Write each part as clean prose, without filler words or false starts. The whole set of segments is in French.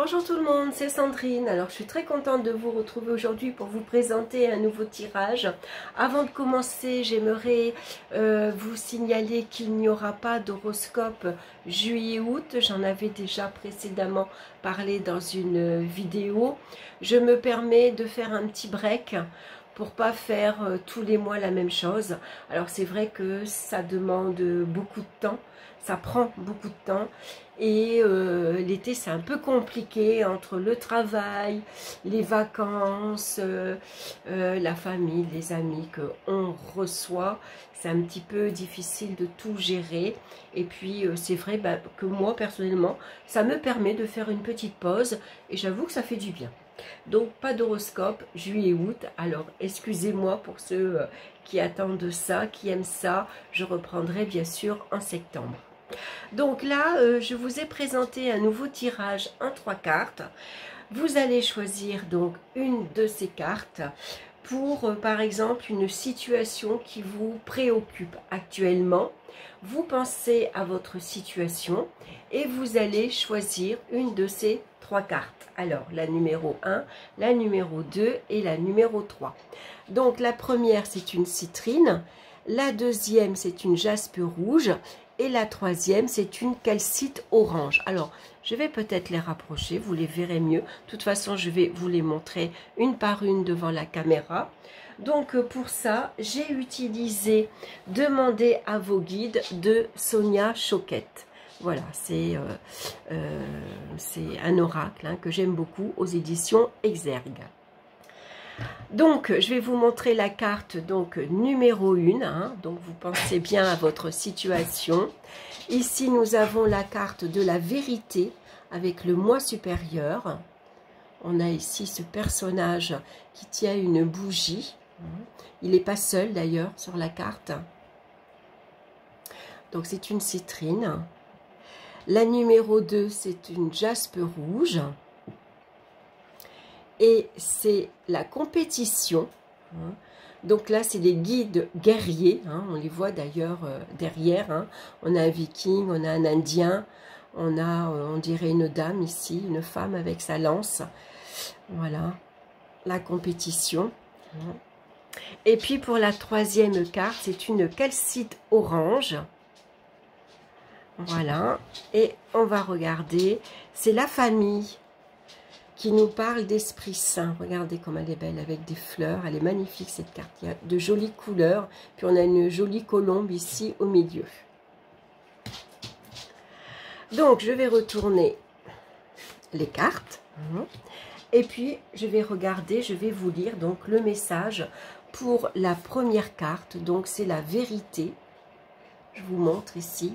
Bonjour tout le monde, c'est Sandrine. Alors je suis très contente de vous retrouver aujourd'hui pour vous présenter un nouveau tirage. Avant de commencer, j'aimerais vous signaler qu'il n'y aura pas d'horoscope juillet-août. J'en avais déjà précédemment parlé dans une vidéo. Je me permets de faire un petit break pour pas faire tous les mois la même chose. Alors c'est vrai que ça demande beaucoup de temps, ça prend beaucoup de temps. Et l'été c'est un peu compliqué entre le travail, les vacances, la famille, les amis qu'on reçoit. C'est un petit peu difficile de tout gérer. Et puis c'est vrai que moi personnellement, ça me permet de faire une petite pause. Et j'avoue que ça fait du bien. Donc pas d'horoscope juillet-août. Alors excusez-moi pour ceux qui attendent ça, qui aiment ça. Je reprendrai bien sûr en septembre. Donc là, je vous ai présenté un nouveau tirage en 3 cartes. Vous allez choisir donc une de ces cartes pour, par exemple, une situation qui vous préoccupe actuellement. Vous pensez à votre situation et vous allez choisir une de ces 3 cartes. Alors, la numéro 1, la numéro 2 et la numéro 3. Donc, la première, c'est une citrine. La deuxième, c'est une jaspe rouge. Et la troisième, c'est une calcite orange. Alors, je vais peut-être les rapprocher, vous les verrez mieux. De toute façon, je vais vous les montrer une par une devant la caméra. Donc, pour ça, j'ai utilisé « Demandez à vos guides » de Sonia Choquette. Voilà, c'est un oracle que j'aime beaucoup aux éditions Exergue. Donc, je vais vous montrer la carte donc numéro 1. Donc, vous pensez bien à votre situation. Ici, nous avons la carte de la vérité avec le moi supérieur. On a ici ce personnage qui tient une bougie. Il n'est pas seul d'ailleurs sur la carte. Donc, c'est une citrine. La numéro 2, c'est une jaspe rouge. Et c'est la compétition. Donc là, c'est les guides guerriers. On les voit d'ailleurs derrière. On a un viking, on a un indien. On a, on dirait une dame ici, une femme avec sa lance. Voilà, la compétition. Et puis pour la troisième carte, c'est une calcite orange. Voilà. Et on va regarder. C'est la famille qui nous parle d'Esprit Saint. Regardez comme elle est belle avec des fleurs. Elle est magnifique cette carte. Il y a de jolies couleurs. Puis on a une jolie colombe ici au milieu. Donc je vais retourner les cartes. Et puis je vais regarder, je vais vous lire donc le message pour la première carte. Donc c'est la vérité. Je vous montre ici.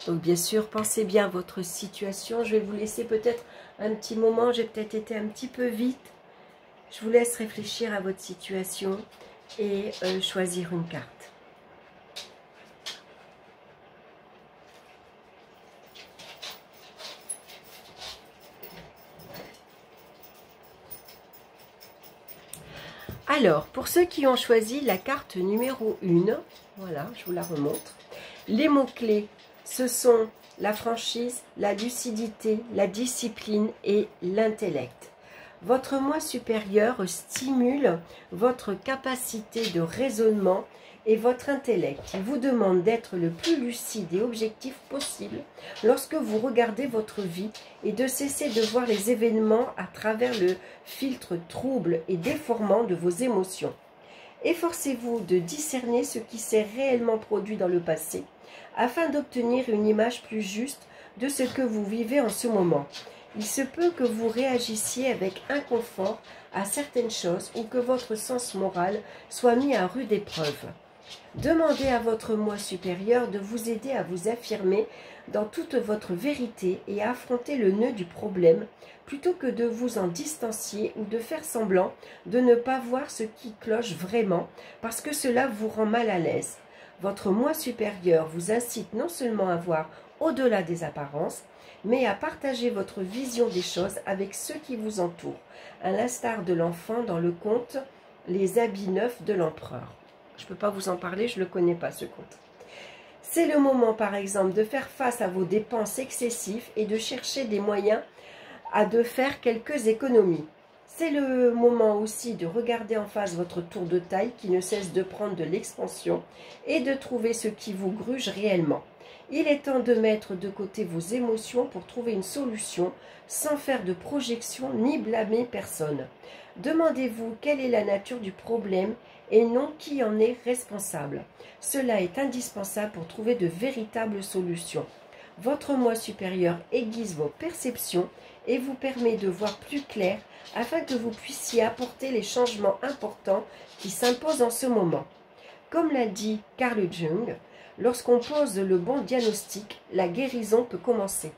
Donc bien sûr, pensez bien à votre situation. Je vais vous laisser peut-être un petit moment. J'ai peut-être été un petit peu vite. Je vous laisse réfléchir à votre situation et choisir une carte. Alors, pour ceux qui ont choisi la carte numéro 1, voilà, je vous la remontre. Les mots-clés, ce sont la franchise, la lucidité, la discipline et l'intellect. Votre moi supérieur stimule votre capacité de raisonnement et votre intellect. Il vous demande d'être le plus lucide et objectif possible lorsque vous regardez votre vie et de cesser de voir les événements à travers le filtre trouble et déformant de vos émotions. Efforcez-vous de discerner ce qui s'est réellement produit dans le passé afin d'obtenir une image plus juste de ce que vous vivez en ce moment. Il se peut que vous réagissiez avec inconfort à certaines choses ou que votre sens moral soit mis à rude épreuve. Demandez à votre moi supérieur de vous aider à vous affirmer dans toute votre vérité et à affronter le nœud du problème plutôt que de vous en distancier ou de faire semblant de ne pas voir ce qui cloche vraiment parce que cela vous rend mal à l'aise. Votre moi supérieur vous incite non seulement à voir au-delà des apparences, mais à partager votre vision des choses avec ceux qui vous entourent, à l'instar de l'enfant dans le conte « Les habits neufs de l'empereur ». Je ne peux pas vous en parler, je ne le connais pas ce conte. C'est le moment par exemple de faire face à vos dépenses excessives et de chercher des moyens à de faire quelques économies. C'est le moment aussi de regarder en face votre tour de taille qui ne cesse de prendre de l'expansion et de trouver ce qui vous gruge réellement. Il est temps de mettre de côté vos émotions pour trouver une solution sans faire de projection ni blâmer personne. Demandez-vous quelle est la nature du problème et non qui en est responsable. Cela est indispensable pour trouver de véritables solutions. Votre moi supérieur aiguise vos perceptions et vous permet de voir plus clair afin que vous puissiez apporter les changements importants qui s'imposent en ce moment. Comme l'a dit Carl Jung, lorsqu'on pose le bon diagnostic, la guérison peut commencer.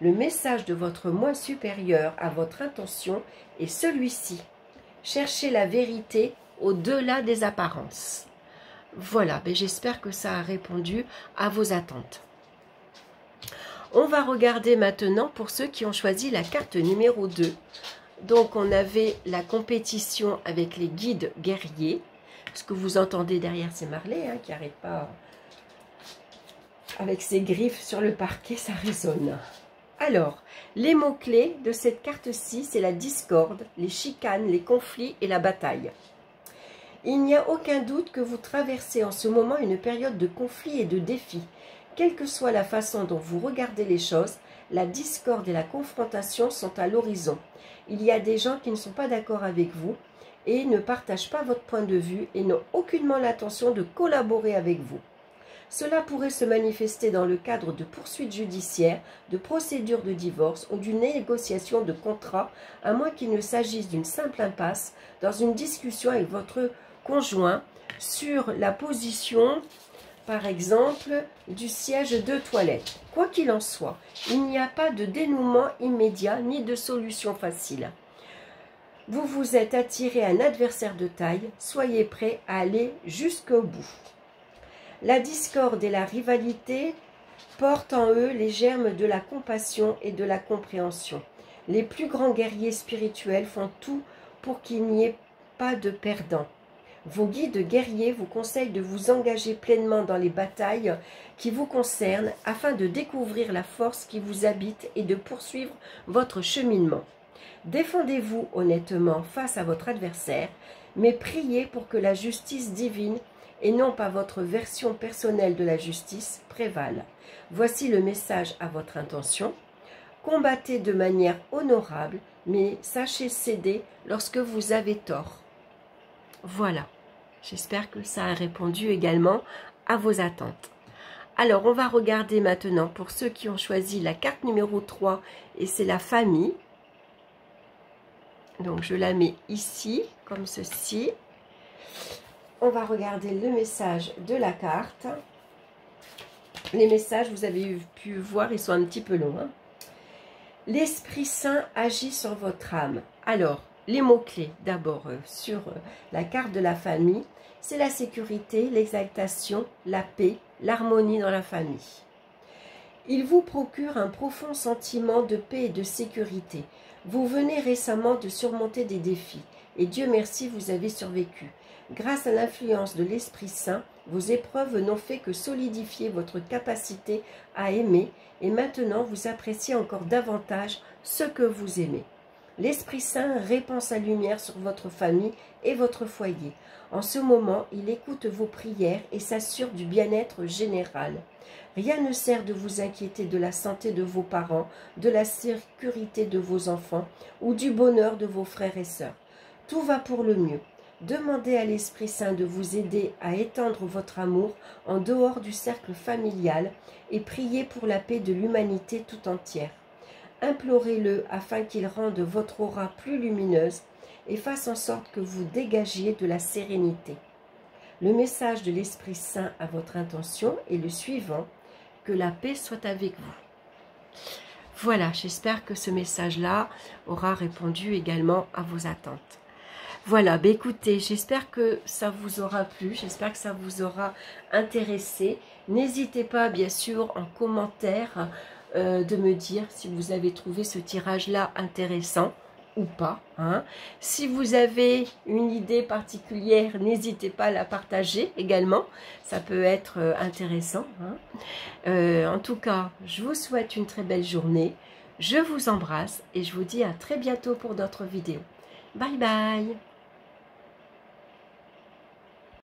Le message de votre moi supérieur à votre intention est celui-ci. Cherchez la vérité au-delà des apparences. Voilà, j'espère que ça a répondu à vos attentes. On va regarder maintenant pour ceux qui ont choisi la carte numéro 2. Donc on avait la compétition avec les guides guerriers. Ce que vous entendez derrière, c'est Marley qui n'arrête pas avec ses griffes sur le parquet, ça résonne. Alors, les mots-clés de cette carte-ci, c'est la discorde, les chicanes, les conflits et la bataille. Il n'y a aucun doute que vous traversez en ce moment une période de conflits et de défis. Quelle que soit la façon dont vous regardez les choses, la discorde et la confrontation sont à l'horizon. Il y a des gens qui ne sont pas d'accord avec vous et ne partagent pas votre point de vue et n'ont aucunement l'intention de collaborer avec vous. Cela pourrait se manifester dans le cadre de poursuites judiciaires, de procédures de divorce ou d'une négociation de contrat, à moins qu'il ne s'agisse d'une simple impasse dans une discussion avec votre conjoint sur la position, par exemple, du siège de toilette. Quoi qu'il en soit, il n'y a pas de dénouement immédiat ni de solution facile. Vous vous êtes attiré à un adversaire de taille, soyez prêt à aller jusqu'au bout. La discorde et la rivalité portent en eux les germes de la compassion et de la compréhension. Les plus grands guerriers spirituels font tout pour qu'il n'y ait pas de perdants. Vos guides guerriers vous conseillent de vous engager pleinement dans les batailles qui vous concernent afin de découvrir la force qui vous habite et de poursuivre votre cheminement. Défendez-vous honnêtement face à votre adversaire, mais priez pour que la justice divine et non pas votre version personnelle de la justice prévale. Voici le message à votre intention. Combattez de manière honorable, mais sachez céder lorsque vous avez tort. Voilà, j'espère que ça a répondu également à vos attentes. Alors, on va regarder maintenant pour ceux qui ont choisi la carte numéro 3, et c'est la famille. Donc, je la mets ici, comme ceci. On va regarder le message de la carte. Les messages, vous avez pu voir, ils sont un petit peu longs. L'Esprit Saint agit sur votre âme. Alors, les mots-clés, d'abord, sur la carte de la famille, c'est la sécurité, l'exaltation, la paix, l'harmonie dans la famille. Il vous procure un profond sentiment de paix et de sécurité. Vous venez récemment de surmonter des défis, et Dieu merci, vous avez survécu. Grâce à l'influence de l'Esprit Saint, vos épreuves n'ont fait que solidifier votre capacité à aimer, et maintenant vous appréciez encore davantage ce que vous aimez. L'Esprit Saint répand sa lumière sur votre famille et votre foyer. En ce moment, il écoute vos prières et s'assure du bien-être général. Rien ne sert de vous inquiéter de la santé de vos parents, de la sécurité de vos enfants ou du bonheur de vos frères et sœurs. Tout va pour le mieux. Demandez à l'Esprit Saint de vous aider à étendre votre amour en dehors du cercle familial et priez pour la paix de l'humanité tout entière. Implorez-le afin qu'il rende votre aura plus lumineuse et fasse en sorte que vous dégagiez de la sérénité. Le message de l'Esprit Saint à votre intention est le suivant: que la paix soit avec vous. Voilà, j'espère que ce message-là aura répondu également à vos attentes. Voilà, écoutez, j'espère que ça vous aura plu, j'espère que ça vous aura intéressé. N'hésitez pas, bien sûr, en commentaire, de me dire si vous avez trouvé ce tirage-là intéressant ou pas. Si vous avez une idée particulière, n'hésitez pas à la partager également, ça peut être intéressant. En tout cas, je vous souhaite une très belle journée. Je vous embrasse et je vous dis à très bientôt pour d'autres vidéos. Bye bye.